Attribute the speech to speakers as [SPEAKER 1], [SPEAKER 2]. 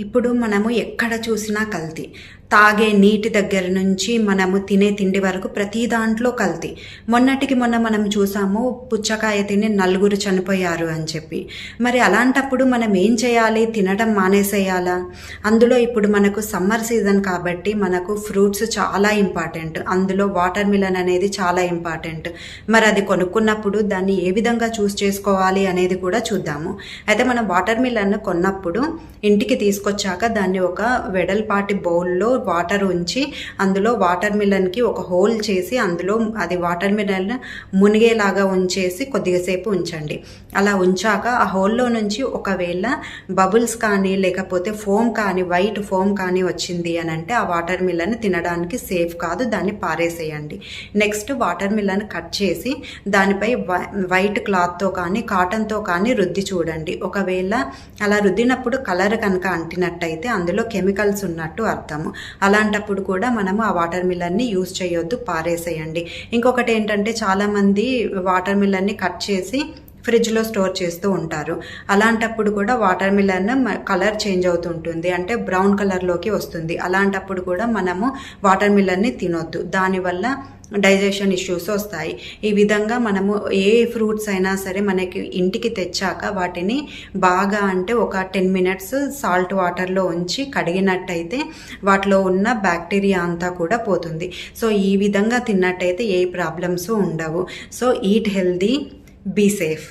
[SPEAKER 1] ఇప్పుడు మనము ఎక్కడ చూసినా కల్తీ. తాగే నీటి దగ్గర నుంచి మనము తినే తిండి వరకు ప్రతి దాంట్లో కల్తీ. మొన్నటికి మొన్న మనం చూసాము, పుచ్చకాయ తిని 4 చనిపోయారు అని చెప్పి. మరి అలాంటప్పుడు మనం ఏం చేయాలి? తినడం మానేసేయాలా? అందులో ఇప్పుడు మనకు సమ్మర్ సీజన్ కాబట్టి మనకు ఫ్రూట్స్ చాలా ఇంపార్టెంట్. అందులో వాటర్ మిలన్ అనేది చాలా ఇంపార్టెంట్. మరి అది కొనుక్కున్నప్పుడు దాన్ని ఏ విధంగా చూస్ చేసుకోవాలి అనేది కూడా చూద్దాము. అయితే మనం వాటర్ మిలన్ కొన్నప్పుడు ఇంటికి తీసుకొచ్చాక దాన్ని ఒక వెడల్పాటి బౌల్లో వాటర్ ఉంచి అందులో వాటర్ మిలన్కి ఒక హోల్ చేసి అందులో అది వాటర్ మిలన్ మునిగేలాగా ఉంచేసి కొద్దిసేపు ఉంచండి. అలా ఉంచాక ఆ హోల్లో నుంచి ఒకవేళ బబుల్స్ కానీ లేకపోతే ఫోమ్ కానీ, వైట్ ఫోమ్ కానీ వచ్చింది అని అంటే ఆ వాటర్ మిలన్ తినడానికి సేఫ్ కాదు, దాన్ని పారేసేయండి. నెక్స్ట్ వాటర్ మిలన్ కట్ చేసి దానిపై వైట్ క్లాత్తో కానీ కాటన్తో కానీ రుద్ది చూడండి. ఒకవేళ అలా రుద్దినప్పుడు కలర్ కనుక అంటినట్టయితే అందులో కెమికల్స్ ఉన్నట్టు అర్థము. అలాంటప్పుడు కూడా మనము ఆ వాటర్ మిలన్ని యూజ్ చేయొద్దు, పారేసేయండి. ఇంకొకటి ఏంటంటే చాలామంది వాటర్ మిలన్ని కట్ చేసి ఫ్రిడ్జ్లో స్టోర్ చేస్తూ ఉంటారు. అలాంటప్పుడు కూడా వాటర్ మిలన్ కలర్ చేంజ్ అవుతుంటుంది, అంటే బ్రౌన్ కలర్లోకి వస్తుంది. అలాంటప్పుడు కూడా మనము వాటర్ మిలన్ని తినొద్దు, దానివల్ల డైజెషన్ ఇష్యూస్ వస్తాయి. ఈ విధంగా మనము ఏ ఫ్రూట్స్ అయినా సరే మనకి ఇంటికి తెచ్చాక వాటిని బాగా అంటే ఒక 10 మినిట్స్ సాల్ట్ వాటర్లో ఉంచి కడిగినట్టయితే వాటిలో ఉన్న బ్యాక్టీరియా అంతా కూడా పోతుంది. సో ఈ విధంగా తిన్నట్టయితే ఏ ప్రాబ్లమ్స్ ఉండవు. So eat healthy, be safe.